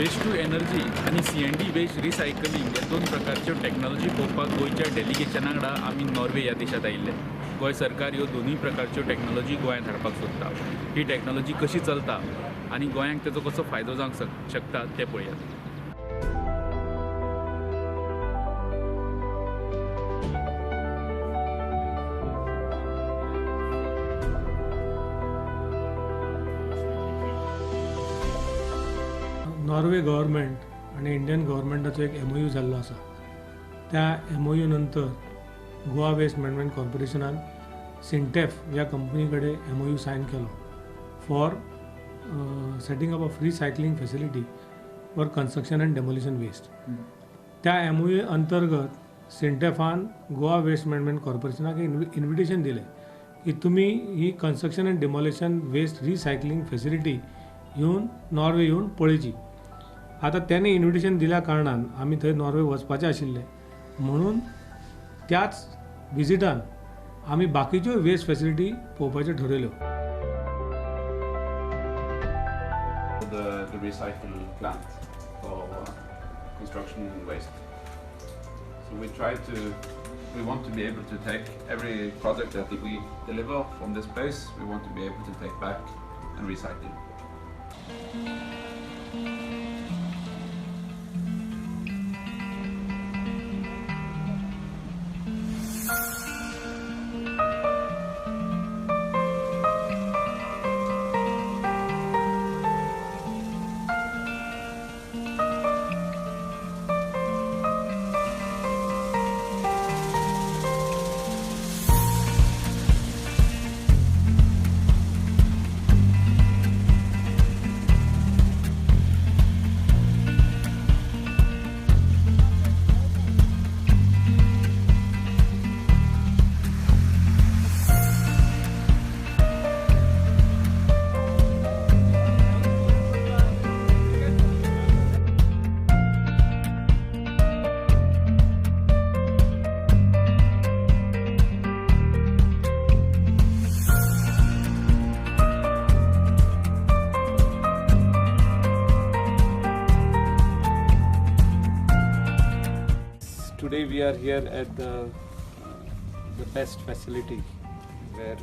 Waste to energy आणि CND waste recycling हे दोन प्रकारच्यो टॅक्नॉलॉजी पळोवपाक गोंयच्या डेलिगेशना वांगडा आमी नॉर्वे ह्या देशात आयिल्ले. गोंय सरकार ह्यो दोनूय प्रकारच्यो टॅक्नॉलॉजी गोंयांत हाडपाक सोदता. ही टॅक्नॉलॉजी कशी चलता आनी गोंयांक तेजो कसो फायदो जावंक शकता तें पळयात. नॉर्वे गव्हर्मेंट आणि इंडियन गव्हर्मेंटाचो एक MOU जाल्लो आसा. त्या MOU नंतर गोवा वेस्ट मॅनेजमेंट कॉर्पोरेशनान सिंटॅफ ह्या कंपनी कडेन MOU सायन केलो for setting up of recycling facility for construction and demolition waste. त्या MOU अंतर्गत सिंटॅफान गोवा वेस्ट मॅनेजमेंट कॉर्पोरेशनाक एक इन्विटेशन दिलें की तुम्ही ही construction and demolition waste recycling facility येवन नॉर्वे येवन पळोवची. आता त्याने इन्विटेशन दिल्या कारणान आमी थंय नॉर्वे वचपाचे आशिल्ले, म्हणून त्याच विजिटान आमी बाकीच्यो वेस्ट फॅसिलिटी पळोवपाच्यो ठरयल्यो. The recycle plant for construction waste. So we want to be able to take every product that we deliver from this place, we want to be able to take back and recycle. Today we are here at the best facility where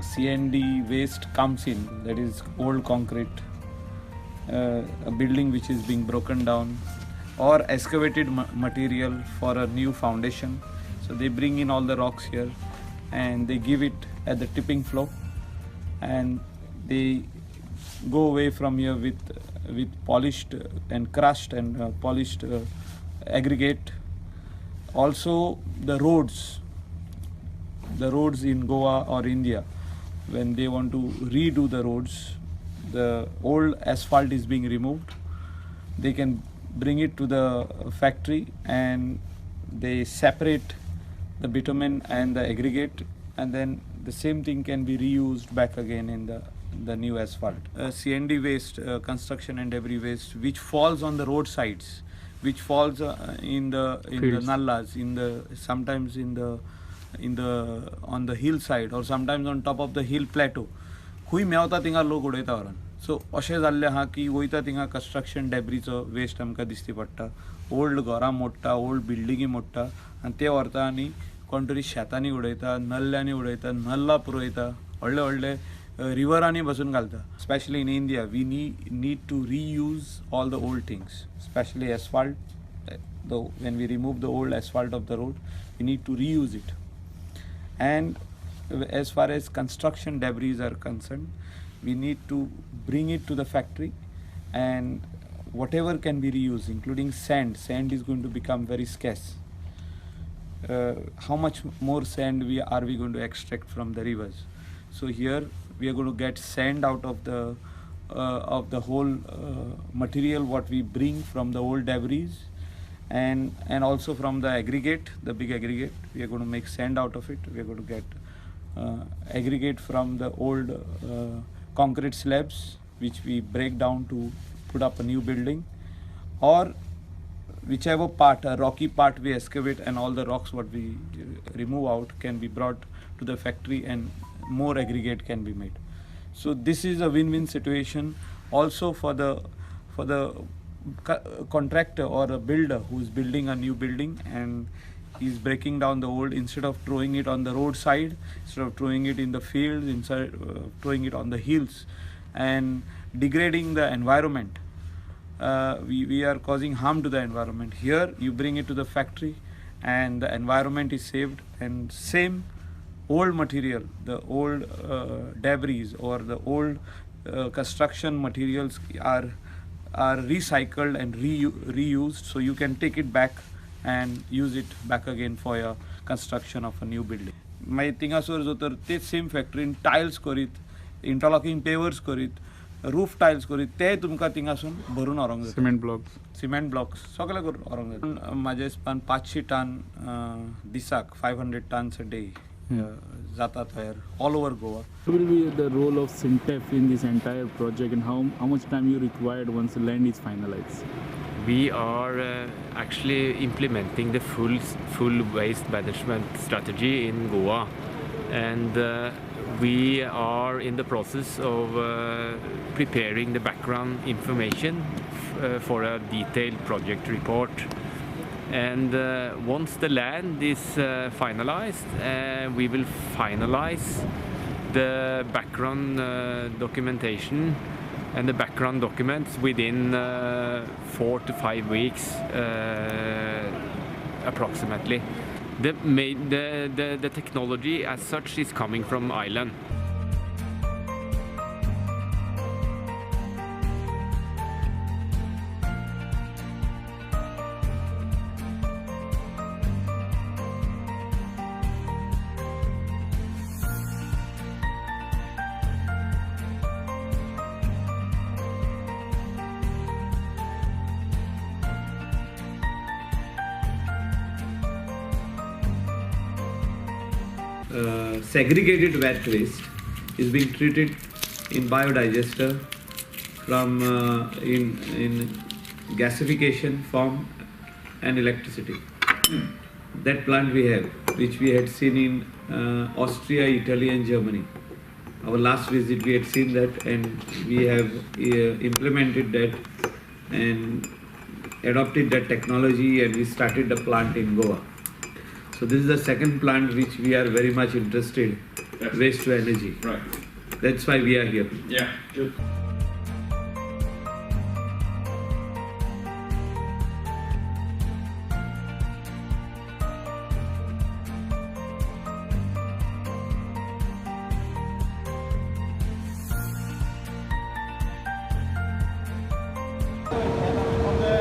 CND waste comes in, that is old concrete, a building which is being broken down or excavated material for a new foundation. So they bring in all the rocks here and they give it at the tipping floor and they go away from here with polished and crushed and polished aggregate. Also the roads in Goa or India, when they want to redo the roads, the old asphalt is being removed. They can bring it to the factory and they separate the bitumen and the aggregate, and then the same thing can be reused back again in the new asphalt. CND waste, construction and debris waste, which falls on the roadsides, which falls in the nallas, sometimes on the hillside or sometimes on top of the hill plateau. खूय मेवता थिंगा लोक उडयता व्हरून. सो अशें जाल्लें आहा की वयता थिंगा कंस्ट्रक्शन डेब्रीचो वेस्ट आमकां दिश्टी पडटा. ओल्ड घरां मोडटा, ओल्ड बिल्डिंगी मोडटा आनी ते व्हरता आनी कोण तरी शेतांनी उडयता, नल्ल्यांनी उडयता, नल्ला पुरयता, व्हडले व्हडले रिवरांनी बसून घालता. Especially in India, we need to reuse all the old things, especially asphalt. When we remove the old asphalt of the road, we need to reuse it. And as far as construction debris are concerned, we need to bring it to the factory, and whatever can be reused, including sand. Sand is going to become very scarce. How much more sand are we going to extract from the rivers? So here we are going to get sand out of the whole material what we bring from the old debris, and also from the aggregate, the big aggregate. We are going to make sand out of it. We are going to get aggregate from the old concrete slabs which we break down to put up a new building, or whichever part, a rocky part we excavate, and all the rocks what we remove out can be brought to the factory and more aggregate can be made. So this is a win-win situation. also for the contractor or a builder who is building a new building and he's breaking down the old, instead of throwing it on the roadside, instead of throwing it in the fields, inside throwing it on the hills and degrading the environment. We are causing harm to the environment. Here you bring it to the factory and the environment is saved, and same old material, the old debris or the old construction materials are recycled and reused, so you can take it back and use it back again for your construction of a new building. मागीर थिंगासोर जो तर तेच same फॅक्टरीन tiles करीत, interlocking pavers करीत, roof tiles करीत, ते तुमकां थिंगासून भरून व्हरोंक जाता. सिमेंट ब्लॉक्स सगळे करून व्हरोंक जाता. म्हाज्या हिसपान 500 टन दिसाक 500 tons a day जाता तयार all over Goa. What will be the role of Sintef in this entire project, and how much time you required once the land is finalized? We are actually implementing the full waste management strategy in Goa, and we are in the process of preparing the background information for a detailed project report. And once the land is finalized, we will finalize the background documentation and the background documents within 4 to 5 weeks approximately. The technology as such is coming from Ireland. Segregated wet waste is being treated in biodigester from in gasification form and electricity. That plant we have, which we had seen in Austria, Italy and Germany. Our last visit we had seen that, and we have implemented that and adopted that technology, and we started the plant in Goa. So this is the second plant which we are very much interested, Yes. waste to energy. Right. That's why we are here. Yeah. Good.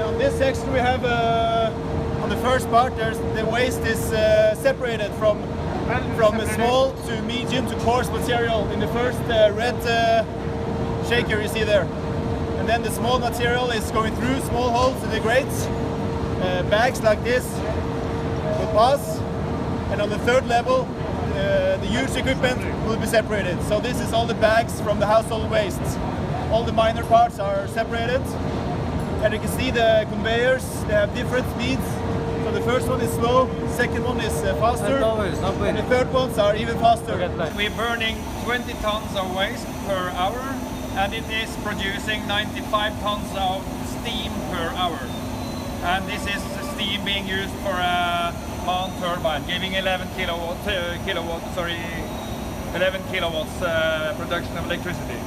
On this section we have on the first part the waste is separated from small to medium to coarse material in the first red shaker you see there, and then the small material is going through small holes in the grates. Bags like this will pass, and on the third level the huge equipment will be separated. So this is all the bags from the household waste. All the minor parts are separated. And you can see the conveyors, they have different speeds. So the first one is slow, second one is faster, and the third ones are even faster. We're burning 20 tons of waste per hour, and it is producing 95 tons of steam per hour. And this is steam being used for a MAN turbine, giving 11 kilowatts production of electricity.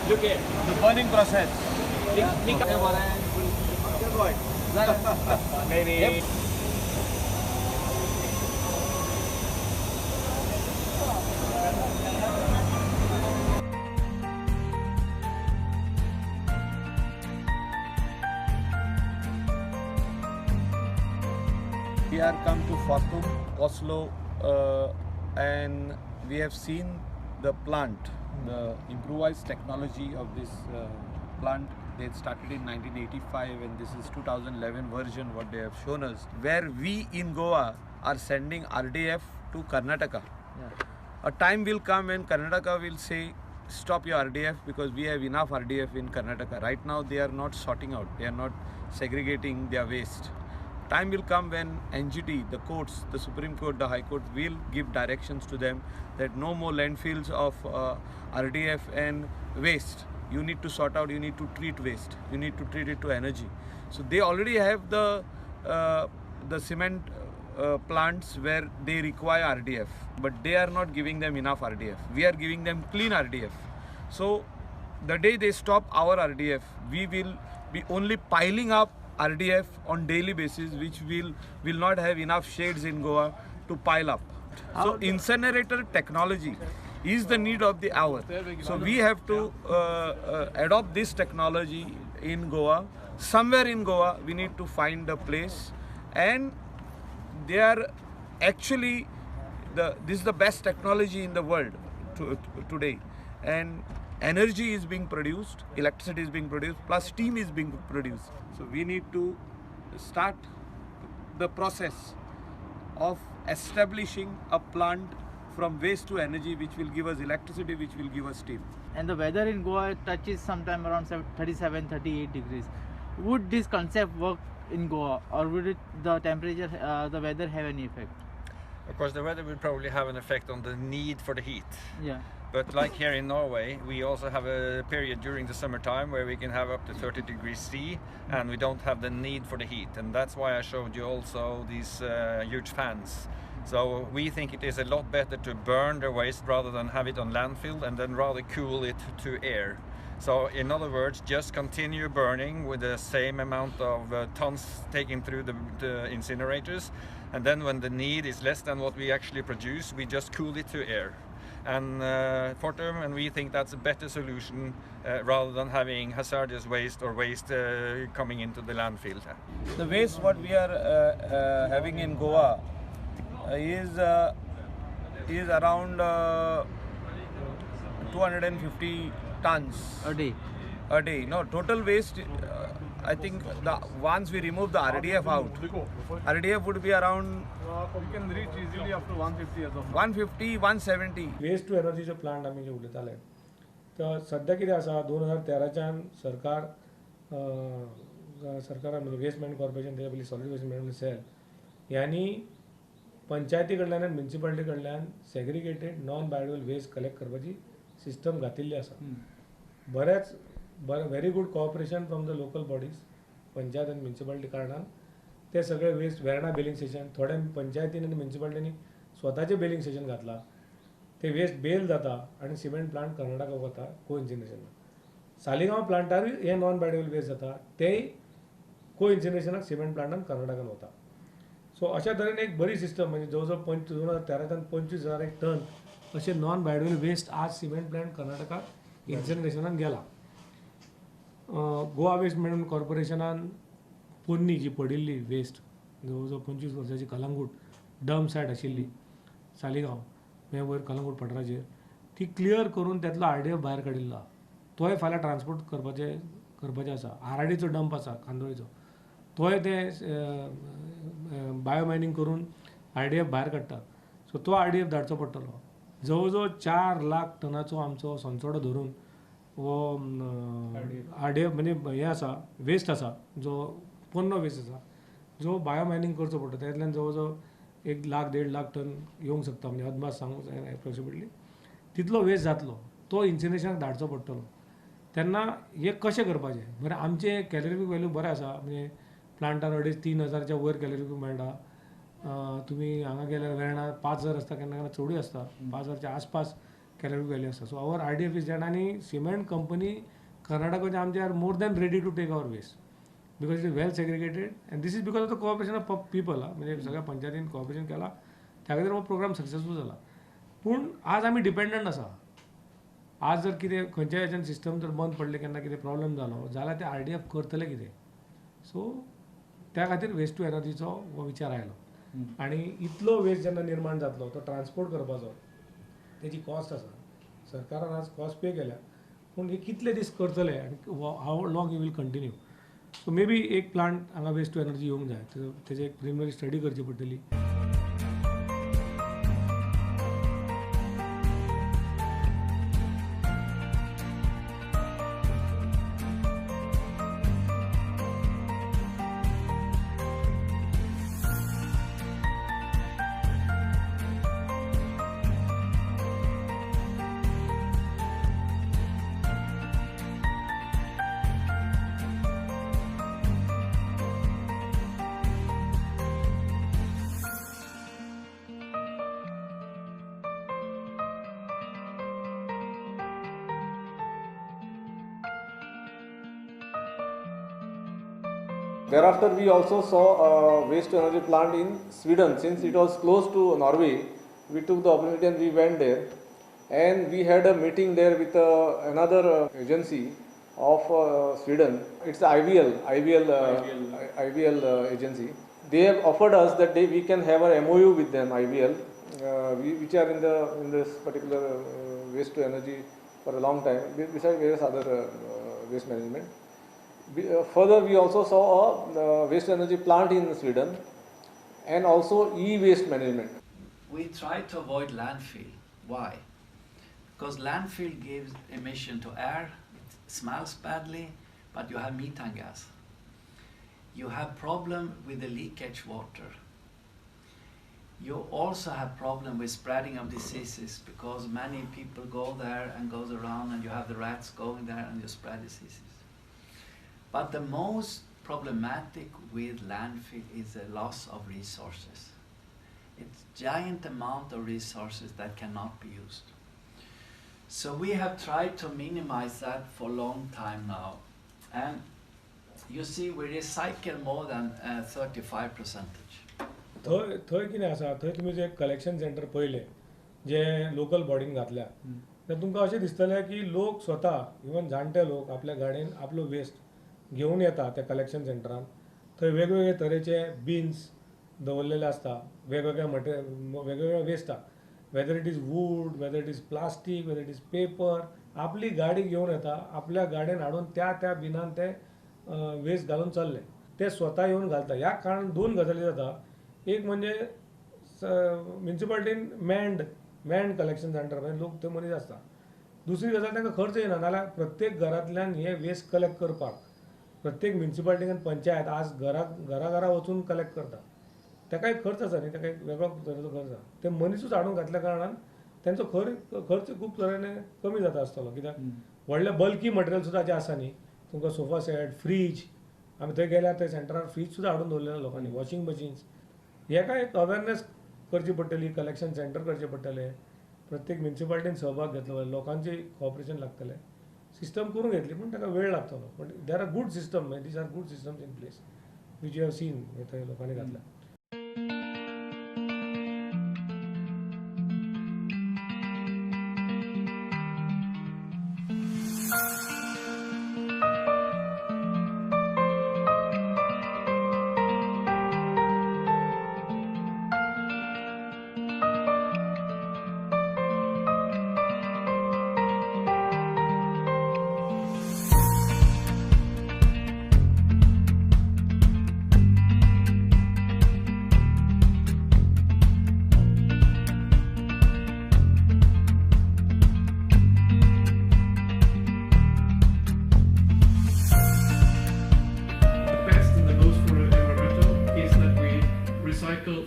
Look here, the burning process. Maybe. Yep. We are come to Fortum, Oslo, and we have seen the plant, the improvised technology of this plant. They started in 1985, and this is 2011 version what they have shown us, where we in Goa are sending RDF to Karnataka. A time will come when Karnataka will say stop your RDF because we have enough RDF in Karnataka. Right now they are not sorting out, they are not segregating their waste. time will come when NGT, the courts, the Supreme Court, the High Court will give directions to them that no more landfills of RDF and waste. You need to sort out, you need to treat waste, you need to treat it to energy. So they already have the cement plants where they require RDF, but they are not giving them enough RDF. We are giving them clean RDF. So the day they stop our RDF, we will be only piling up RDF on daily basis, which will not have enough shades in Goa to pile up. So incinerator technology is the need of the hour. So we have to adopt this technology in Goa. Somewhere in Goa we need to find a place, and they are actually this is the best technology in the world today, and energy is being produced, electricity is being produced, plus steam is being produced. So we need to start the process of establishing a plant from waste to energy, which will give us electricity, which will give us steam. And the weather in Goa touches sometime around 37, 38 degrees. Would this concept work in Goa, or would the temperature, the weather have any effect? Of course, the weather will probably have an effect on the need for the heat. Yeah. But like here in Norway, we also have a period during the summertime where we can have up to 30 degrees C, and we don't have the need for the heat. And that's why I showed you also these huge fans. So we think it is a lot better to burn the waste rather than have it on landfill, and then rather cool it to air. So in other words, just continue burning with the same amount of tons taken through the incinerators, and then when the need is less than what we actually produce, we just cool it to air. And Fortum, and we think that's a better solution rather than having hazardous waste or waste coming into the landfill. The waste what we are having in Goa is around 250 tons A day. a day. No, total waste, I think once we remove the RDF out, RDF would be around We can reach easily up to 150 as of now. 150, 170. Waste to एनर्जीचे plant आमी जे उलयताले तर सध्या कितें आसा 2013च्यान सरकारान म्हणजे वेस्ट मॅनेजमेंट कॉर्पोरेशन तेच्या पयलीं सॉलिड वेस्ट मॅनेजमेंट सेल ह्यांनी पंचायती कडल्यान आनी म्युनिसिपालिटी कडल्यान segregated non biodegradable waste collect करपाची सिस्टम घातिल्ली आसा. Very good cooperation from the local bodies, panchayat आनी म्युनिसिपालिटी कारणान ते सगळे वेस्ट वेर्णा बेलिंग स्टेशन, थोड्या पंचायतीन आनी म्युनिसिपालिटींनी स्वताचें बेलिंग स्टेशन घातलां. ते वेस्ट बेल जाता आनी सिमेंट प्लांट कर्नाटका वता को इन्सिनरेशनाक. सालिगांव प्लांटारूय हे नॉन बायोडिग्रेडेबल वेस्ट जाता, तेय को इन्सिनरेशनाक सिमेंट प्लांटान कर्नाटकान वता. सो अशा तरेन एक बरी सिस्टम म्हणजे जवळ 2013च्यान 25,000 टन अशें नॉन बायोडिग्रेडेबल वेस्ट आज सिमेंट प्लांट कर्नाटकाक इन्सिनरेशनान गेला. गोवा वेस्ट मॅनेजमेंट कॉर्पोरेशनान पोन्नी जी पडिल्ली वेस्ट जवळ 25 वर्सांची कलंगूट डंप सायट आशिल्ली सालिगांव हे वयर कलंगूट पठाराचेर, ती क्लियर करून त्यातलो RDF भायर काडिल्लो. तोय फाल्यां ट्रान्सपोर्ट करपाचें आसा. RRDचो डंप आसा कांदोळेचो, तोय ते बायोमायनिंग करून RDF भायर काडटा. सो तो RDF धाडचो पडटलो. जवळ 4 लाख टनाचो आमचो संचोडो धरून वो RDF म्हणजे हे आसा वेस्ट आसा, जो पोन्नो वेस्ट आसा, जो बायोमायनिंग करचो पडटा. त्यातल्यान जवळ 1 लाख 1.5 लाख टन येवंक शकता, म्हणजे अदमास सांगूंक जायना एप्रोक्सिमेटली. तितलो वेस्ट जातलो, तो इन्सिनरेशनाक धाडचो पडटलो. तेन्ना हे कशें करपाचें? बरें, आमचे कॅलरिफीक वॅल्यू बरें आसा, म्हणजे प्लांटार 3,500च्या वयर कॅलरिफीक मेळटा. तुमी हांगा गेल्यार वेर्णा 5,000 आसता, केन्ना केन्ना चडूय आसता, 5,000च्या आसपास कॅलरिफीक वॅल्यू आसता. So our RDF is that, आनी सिमेंट कंपनी कर्नाटकाचे आमचे are more than ready to take our waste because it is well segregated, and this is because of the cooperation of people. म्हणजे सगळ्या पंचायतीन cooperation केला, त्या खातीर हो प्रोग्राम सक्सेसफूल जाला. पूण आज आमी डिपेंडंट आसा. आज जर कितें खंयच्याय हेच्यान सिस्टम जर बंद पडले, केन्ना कितें प्रॉब्लेम जालो जाल्यार ते RDF करतले कितें? सो त्या खातीर वेस्ट टू एनर्जीचो हो विचार आयलो. आनी इतलो वेस्ट जेन्ना निर्माण जातलो, तो ट्रान्सपोर्ट करपाचो तेजी कॉस्ट आसा. सरकारान आज कॉस्ट पे केल्या, पूण हे कितले दीस करतले आनी how long you will continue. So may be एक प्लांट हांगा वेस्ट टू एनर्जी येवंक जाय, तेजे एक प्रिलिमिनरी स्टडी करची पडटली. Thereafter, we also saw a waste to energy plant in Sweden. Since it was close to Norway, we took the opportunity and we went there. And we had a meeting there with another agency of Sweden. It's the IVL agency. They have offered us that we can have an MOU with them, IVL, which are in this particular waste to energy for a long time, besides various other waste management. Further, we also saw a waste energy plant in Sweden and also e-waste management. We try to avoid landfill. Why? Because landfill gives emission to air, it smells badly, but you have methane gas. You have problem with the leakage water. You also have problem with spreading of diseases because many people go there and goes around and you have the rats going there and you spread diseases. But the most problematic with landfill is the loss of resources. It's giant amount of resources that cannot be used. So we have tried to minimize that for a long time now. And you see we recycle more than 35%. थंय कितें आसा, थंय तुमी जे collection centre पळयले जे local बॉडीन घातल्या तर तुमकां अशें दिसतलें की लोक स्वता इवन जाणटे लोक आपल्या गाडयेन आपलो वेस्ट घेवन येता त्या कलेक्शन सेंटरान. थंय वेगवेगळे तरेचे बिन्स दवरलेले आसता, वेगवेगळ्या वेस्टा, whether it is wood, whether it is plastic, whether it is paper. आपली गाडी घेवन येता, आपल्या गाडयेन हाडून त्या बिनान ते वेस्ट घालून चल्ले, ते स्वता येवन घालता. ह्या कारण दोन गजाली जाता. एक म्हणजे म्युनिसिपालिटीन मॅन्ड कलेक्शन सेंटर, म्हणजे लोक ते मनीस आसता. दुसरी गजाल तांकां खर्च येना, नाल्यार प्रत्येक घरांतल्यान हे वेस्ट कलेक्ट करपाक प्रत्येक म्युनिसिपालिटीन आनी पंचायत आज घरा वचून कलेक्ट करता. ताका एक खर्च आसा न्ही, ताका एक वेगळो तरेचो खर्च आसा. ते मनीसूच हाडून घातल्या कारणान तांचो खर्च खूब तरेने कमी जाता आसतलो. कित्याक व्हडले बल्की मटेरियल सुद्दां जे आसा न्ही, तुमकां सोफा सेट, फ्रीज, आमी थंय गेल्यार थंय सेंटरार फ्रीज सुद्दां हाडून दवरलेले लोकांनी, वॉशिंग मशीन्स. हेका एक अवेरनेस करची पडटली, कलेक्शन सेंटर करचे पडटले, प्रत्येक म्युनिसिपालिटीन सहभाग घेतलो, लोकांचे कॉपरेशन लागतलें. सिस्टम करून घेतली पूण ताका वेळ लागतलो. But there are good system, these are good systems in place which you have seen थंय लोकांनी घातल्या.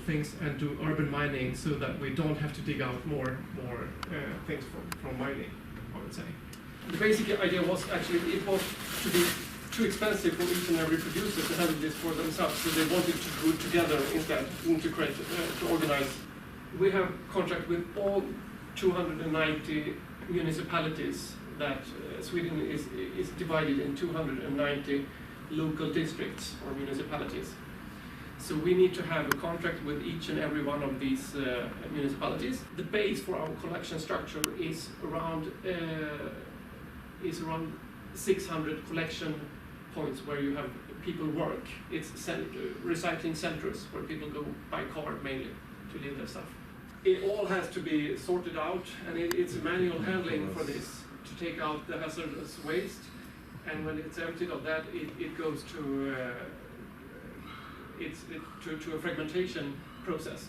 Things and do urban mining so that we don't have to dig out more things from mining, I would say. The basic idea was actually it was to be too expensive for each and every producer to handle this for themselves, so they wanted to do it together instead, integrate, to organize. We have contract with all 290 municipalities that Sweden is divided in 290 local districts or municipalities. So we need to have a contract with each and every one of these municipalities. The base for our collection structure is around 600 collection points where you have people work. It's recycling centers where people go by car mainly to leave their stuff. It all has to be sorted out, and it's manual handling for this to take out the hazardous waste. And when it's emptied of that, it goes to a fragmentation process,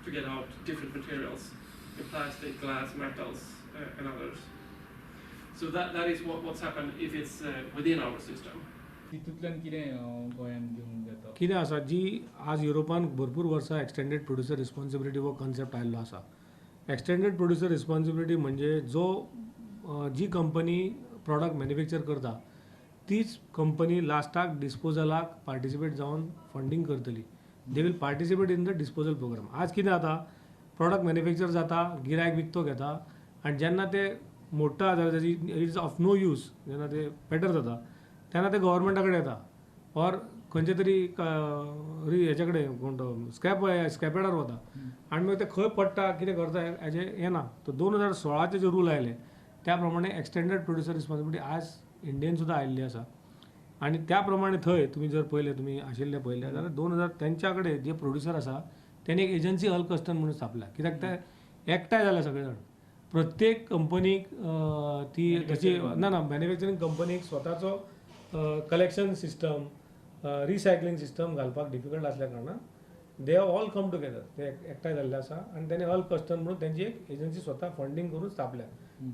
to get out different materials, plastic, glass, metals, and others. So that is what's happened if it's within our system. कितें आसा जी आज युरोपान भरपूर वर्सां extended producer responsibility हो concept आयिल्लो आसा. Extended producer responsibility म्हणजे जी company product manufacture करता तीच कंपनी लास्टाक डिस्पोजलाक पार्टिसिपेट जावन फंडींग करतली. They will participate in the disposal programme. आज कितें जाता, प्रॉडक्ट मॅन्युफॅक्चर जाता, गिरायक विकतो घेता, आनी जेन्ना ते मोडटा जाल्यार it is of no use, जेन्ना ते पेटर जाता तेन्ना ते गव्हर्मेंटा कडेन येता, ऑर खंयचे तरी हेच्या कोण तो स्क्रॅपेडार वता आनी मागीर ते खंय पडटा कितें करता हेजे हें ना. तो 2016चे जे रूल आयले त्या प्रमाणे एक्सटेंडेड प्रोड्युसर रिस्पॉन्सिबिलिटी आज इंडियेन सुद्दां आयिल्ली आसा आनी त्या प्रमाणे थंय तुमी जर पळयलें तुमी आशिल्ले पळयले जाल्यार 2000 तेंच्या कडेन जे प्रोड्युसर आसा त्यांनी एक एजन्सी अल्कस्टन म्हणून स्थापल्या. कित्याक ते एकठांय जाल्या सगळे जाण. प्रत्येक कंपनीक ती तशी ना मॅन्युफॅक्चरींग कंपनीक स्वताचो कलेक्शन सिस्टम रिसायकलिंग सिस्टम घालपाक डिफिकल्ट आसल्या कारणान they have all come together. ते एकठांय जाल्ले आसा आनी तेणी अल्कस्टन म्हणून तेंची एक एजन्सी स्वता फंडींग करून स्थापल्या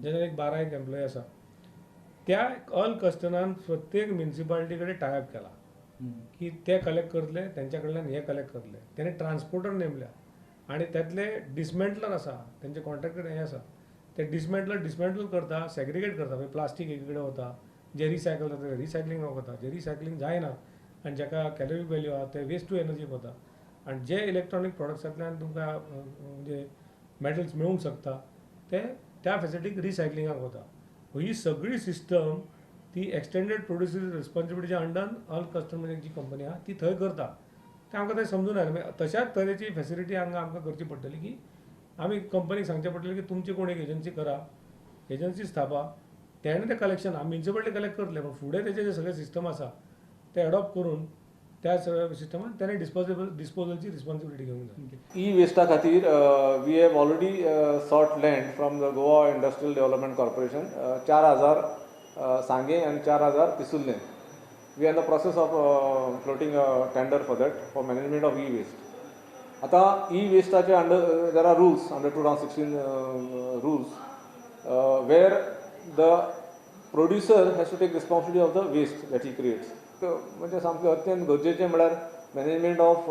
जेणे एक 12 एम्प्लॉय आसा. त्या अल्कस्टनान प्रत्येक म्युनिसिपालिटी कडेन टायअप केला की ते कलेक्ट करतले तेंच्या कडल्यान हे कलेक्ट करतले. तेणे ट्रान्सपोर्टर नेमल्या आनी त्यातले डिसमेंटलर आसा तेंचे कॉन्ट्रॅक्टर हे आसा ते डिसमेंटल करता सेग्रिगेट करता. मागीर प्लास्टीक एक कडेन वता जे रिसायकल जाता रिसायकलिंगाक वता जे रिसायकलिंग जायना आनी जाका कॅलरीक वॅल्यू आहा ते वेस्ट टू एनर्जीक वता आनी जे इलेक्ट्रॉनीक प्रॉडक्ट्सांतल्यान तुमकां म्हणजे मेटल्स मेळूंक शकता ते त्या फॅसिलिटीक रिसायकलिंगाक वता. ही सगळी सिस्टम ती एक्सटेंडेड प्रोड्युसर रिस्पॉन्सिबिलिटीच्या अंडर अल्कस्टन जी कंपनी आहा ती थंय करता. ते आमकां थंय समजून आयलें. तशाच तरेची फॅसिलिटी आमकां करची पडटली की आमी कंपनीक सांगचें पडटलें की तुमची कोण एक एजन्सी करा एजन्सी स्थापा तेणे तें कलेक्शन म्युनिसिपालिटी कलेक्ट करतले पण फुडें तेचे जे सगळे सिस्टम आसा ते एडॉप्ट करून त्या सगळ्या सिस्टमात तेणे डिस्पोजलची रिस्पॉन्सिबिलिटी घेवंक जाय. ई वेस्टा खातीर we have already sought land from the Goa industrial development corporation 4000 Sanguem आनी 4000 Pissurlem. We are in the process of floating tender for that for management of e waste. आतां ई वेस्टाचे under there are rules under 2016 rules where the producer has to take responsibility of the waste that he creates. म्हणजे सामकें अत्यंत गरजेचें म्हळ्यार management of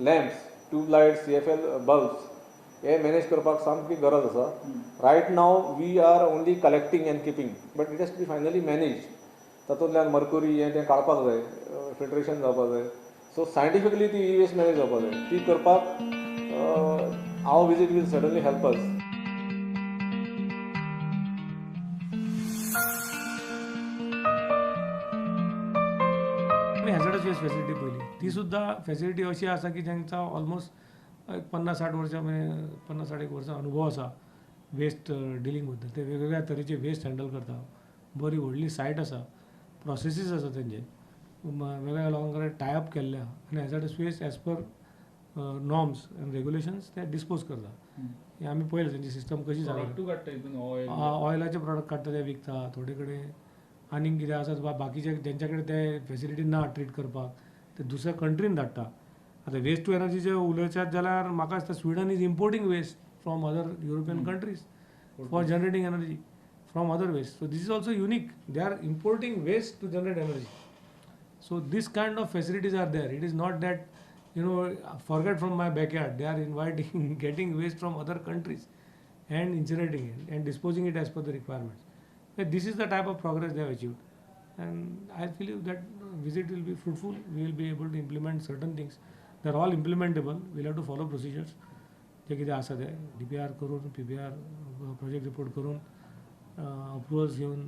lamps tubelights CFL bulbs हे manage करपाक सामकी गरज आसा. Right now we are only collecting and keeping but it has to be finally manage. तातूंतल्यान मर्क्युरी हें तें काडपाक जाय फिल्ट्रेशन जावपाक जाय. सो सायंटिफिकली ती ई वेस्ट मॅनेज जावपाक जाय. ती करपाक our visit will suddenly help us. Hazardous waste facility पयली ती सुद्दां फॅसिलिटी अशी आसा की जेंचा ऑलमोस्ट 50-60 वर्सां 50-60 वर्सां अनुभव आसा वेस्ट डिलींग बद्दल. ते वेगवेगळ्या तरेचे वेस्ट हँडल करता. बरी व्हडली सायट आसा प्रोसेसीस आसा तेंचे वेगवेगळ्या लोकां कडेन टायअप केल्ले आहा आनी hazardous waste as per norms and regulations ते डिस्पोज करता. हे आमी पळयलें तेंची सिस्टम कशी जाता. ऑयलाचे प्रॉडक्ट काडटा ते विकता. थोडे कडेन आनीक कितें आसा बाकीचे जेंच्या कडेन ते फॅसिलिटी ना ट्रीट करपाक ते दुसऱ्या कंट्रीन धाडटा. आतां वेस्ट टू एनर्जीचे उलयच्यात जाल्यार म्हाका दिसता Sweden is importing waste from other European countries for generating energy from other waste. So this is also unique. They are importing waste to generate energy. So this kind of facilities are there. It is not that, forget from my backyard. They are inviting, getting waste from other countries and incinerating it and disposing it as per the requirements. This is the type of progress they have achieved. And I believe that visit will be fruitful. We will be able to implement certain things. They are all implementable. We will have to follow procedures. जे कितें आसा ते DPR करून PPR project report करून अप्रुवल्स घेवन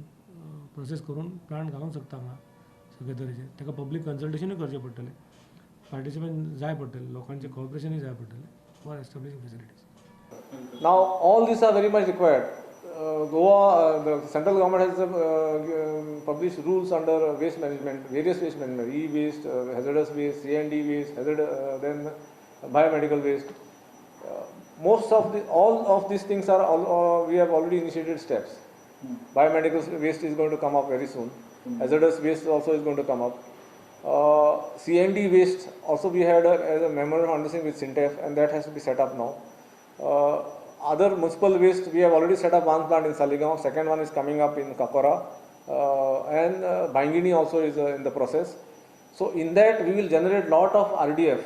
process करून plant घालूंक शकता हांगा सगळे तरेचे. ताका पब्लीक कन्सल्टेशनूय करचें पडटलें. पार्टिसिपेंट जाय पडटलें. लोकांचें कॉपरेशनूय जाय पडटलें for establishing facilities. Now all these are very much required. Goa, the central government has published rules under waste management, various waste management, e-waste, hazardous waste, C&D waste, then biomedical waste. All of these things are we have already initiated steps. Biomedical waste is going to come up very soon. Hazardous waste also is going to come up. C&D waste also we had a memorandum of understanding with Sintef, and that has to be set up now. Other municipal waste, we have already set up one plant in Saligaon, second one is coming up in Kakora, and Bangini also is in the process. So in that we will generate lot of RDF.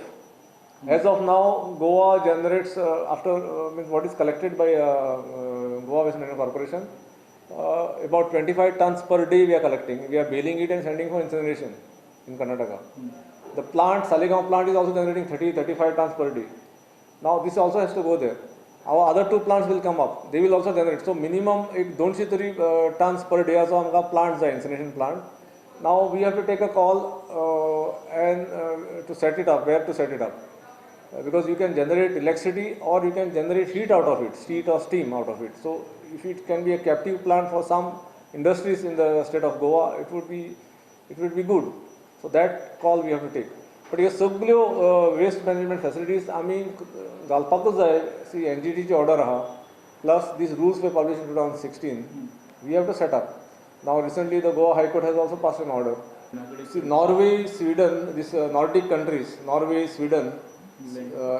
As of now, Goa generates after what is collected by Goa Waste Management Corporation, about 25 tons per day we are collecting. We are baling it and sending for incineration in Karnataka. The plant, Saligaon plant, is also generating 30-35 tons per day. Now this also has to go there. Our other two plants will come up. They will also generate. So minimum 200 tons per day also आमकां plant जाय, incineration plant. Now we have to take a call and to set it up, where to set it up. Because you can generate electricity or you can generate heat out of it, heat or steam out of it. So if it can be a captive plant for some industries in the state of Goa, it would be good. So that call we have to take. But हे सगळ्यो waste management facilities आमी घालपाकूच जाय. See NGT ची order आहा, plus these rules were published in 2016. We have to set up. Now recently the Goa High Court has also passed an order. See Norway, Sweden, these Nordic countries, Norway, Sweden,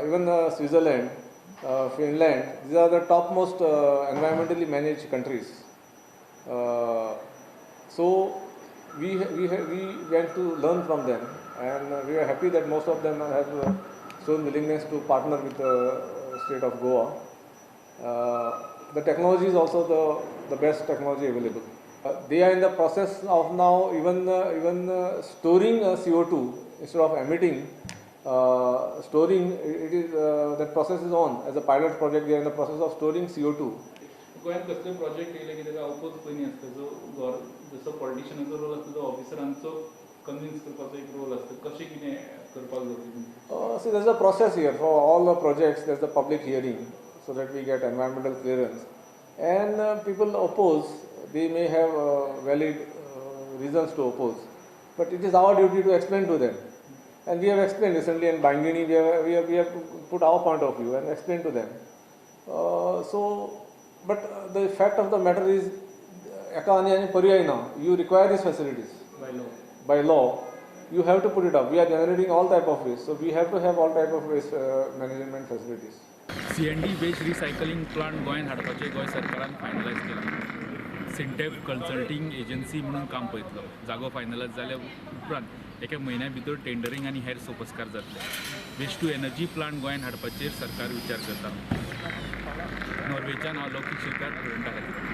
even Switzerland, Finland, these are the topmost environmentally managed countries. So we went to learn from them, and we are happy that most of them have shown willingness to partner with the state of Goa. The technology is also the best technology available. They are in the process of now even storing CO2 instead of emitting. Storing, it is that process is on as a pilot project. They are in the process of storing CO2. गोंयांत कसले project येयले की ताका oppose पयलीं आसता जो जसो पॉलिटिशनाचो role आसता तो ऑफिसरांचो कन्विन्स करपाचो एक रोल आसता कशें कितें करपाक जाता. See, there's a process here for all the projects. There's the public hearing so that we get environmental clearance, and people oppose. They may have valid reasons to oppose, but it is our duty to explain to them. And we have explained recently in Bangini, we have put our point of view and explained to them. But the fact of the matter is, you require these facilities. By law, you have to put it up. We are generating all type of waste, so we have to have all type of waste management facilities. CND waste recycling plant गोंयांत हाडपाचें गोंय सरकारान finalise केलां. SINTEF consulting agency म्हणून काम पळयतलो. जागो finalise जाल्या उपरांत एका म्हयन्या भितर टेंडरींग आनी हेर सोपस्कार जातले. वेस्ट टू एनर्जी प्लांट गोंयांत हाडपाचेर सरकार विचार करता. नॉर्वेच्यान हांव लौकीक शिरकार, टोरंटो खातीर.